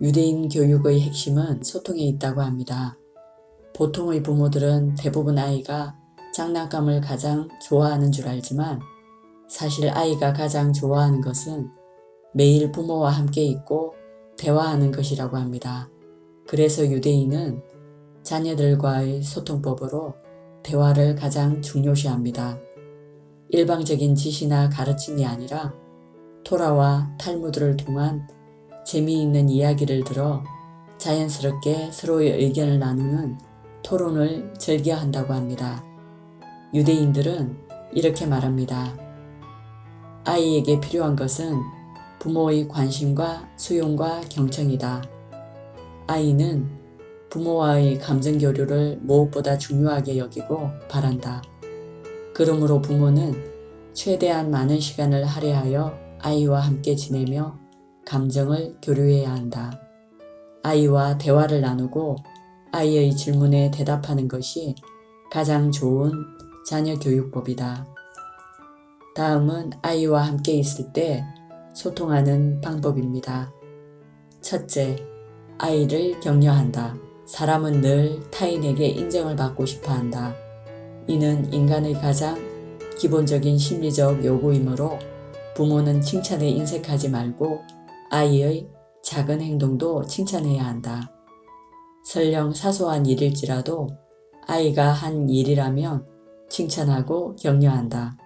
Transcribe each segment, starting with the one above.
유대인 교육의 핵심은 소통에 있다고 합니다. 보통의 부모들은 대부분 아이가 장난감을 가장 좋아하는 줄 알지만 사실 아이가 가장 좋아하는 것은 매일 부모와 함께 있고 대화하는 것이라고 합니다. 그래서 유대인은 자녀들과의 소통법으로 대화를 가장 중요시합니다. 일방적인 지시나 가르침이 아니라 토라와 탈무드를 통한 재미있는 이야기를 들어 자연스럽게 서로의 의견을 나누는 토론을 즐겨한다고 합니다. 유대인들은 이렇게 말합니다. 아이에게 필요한 것은 부모의 관심과 수용과 경청이다. 아이는 부모와의 감정 교류를 무엇보다 중요하게 여기고 바란다. 그러므로 부모는 최대한 많은 시간을 할애하여 아이와 함께 지내며 감정을 교류해야 한다. 아이와 대화를 나누고 아이의 질문에 대답하는 것이 가장 좋은 자녀 교육법이다. 다음은 아이와 함께 있을 때 소통하는 방법입니다. 첫째, 아이를 격려한다. 사람은 늘 타인에게 인정을 받고 싶어 한다. 이는 인간의 가장 기본적인 심리적 요구이므로 부모는 칭찬에 인색하지 말고 아이의 작은 행동도 칭찬해야 한다. 설령 사소한 일일지라도 아이가 한 일이라면 칭찬하고 격려한다.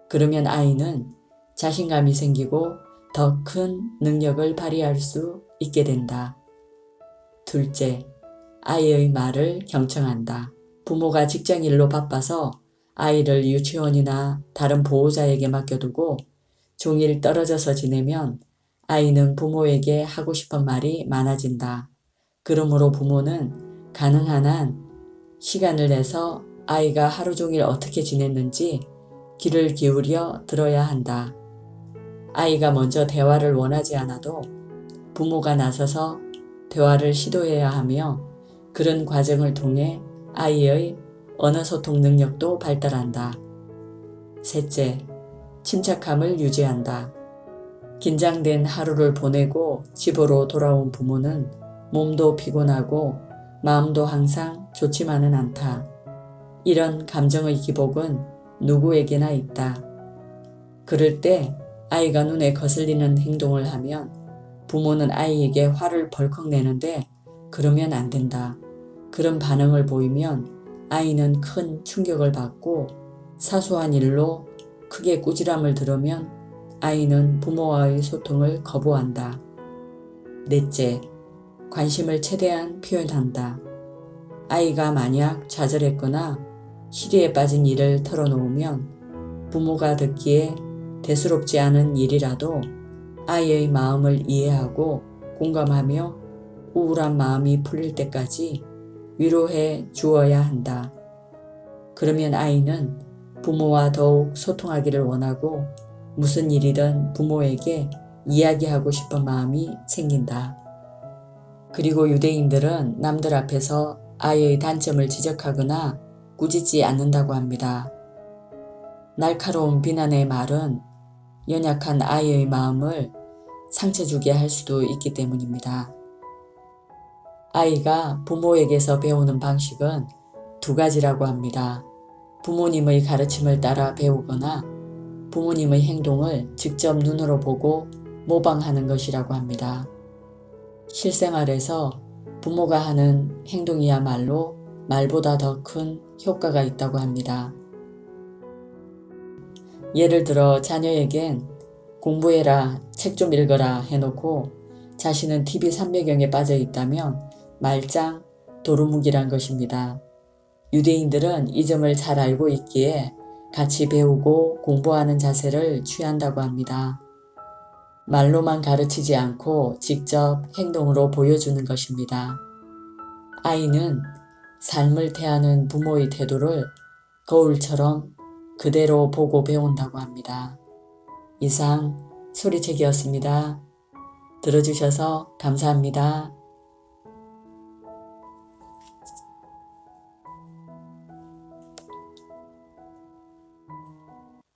그러면 아이는 자신감이 생기고 더 큰 능력을 발휘할 수 있게 된다. 둘째, 아이의 말을 경청한다. 부모가 직장일로 바빠서 아이를 유치원이나 다른 보호자에게 맡겨두고 종일 떨어져서 지내면 아이는 부모에게 하고 싶은 말이 많아진다. 그러므로 부모는 가능한 한 시간을 내서 아이가 하루 종일 어떻게 지냈는지 귀를 기울여 들어야 한다. 아이가 먼저 대화를 원하지 않아도 부모가 나서서 대화를 시도해야 하며 그런 과정을 통해 아이의 언어 소통 능력도 발달한다. 셋째, 침착함을 유지한다. 긴장된 하루를 보내고 집으로 돌아온 부모는 몸도 피곤하고 마음도 항상 좋지만은 않다. 이런 감정의 기복은 누구에게나 있다. 그럴 때 아이가 눈에 거슬리는 행동을 하면 부모는 아이에게 화를 벌컥 내는데 그러면 안 된다. 그런 반응을 보이면 아이는 큰 충격을 받고 사소한 일로 크게 꾸지람을 들으면 아이는 부모와의 소통을 거부한다. 넷째, 관심을 최대한 표현한다. 아이가 만약 좌절했거나 시리에 빠진 일을 털어놓으면 부모가 듣기에 대수롭지 않은 일이라도 아이의 마음을 이해하고 공감하며 우울한 마음이 풀릴 때까지 위로해 주어야 한다. 그러면 아이는 부모와 더욱 소통하기를 원하고 무슨 일이든 부모에게 이야기하고 싶은 마음이 생긴다. 그리고 유대인들은 남들 앞에서 아이의 단점을 지적하거나 꾸짖지 않는다고 합니다. 날카로운 비난의 말은 연약한 아이의 마음을 상처 주게 할 수도 있기 때문입니다. 아이가 부모에게서 배우는 방식은 두 가지라고 합니다. 부모님의 가르침을 따라 배우거나 부모님의 행동을 직접 눈으로 보고 모방하는 것이라고 합니다. 실생활에서 부모가 하는 행동이야말로 말보다 더 큰 효과가 있다고 합니다. 예를 들어 자녀에겐 공부해라, 책 좀 읽어라 해놓고 자신은 TV 삼매경에 빠져 있다면 말짱 도루묵이란 것입니다. 유대인들은 이 점을 잘 알고 있기에 같이 배우고 공부하는 자세를 취한다고 합니다. 말로만 가르치지 않고 직접 행동으로 보여주는 것입니다. 아이는 삶을 대하는 부모의 태도를 거울처럼 그대로 보고 배운다고 합니다. 이상 소리책이었습니다. 들어주셔서 감사합니다.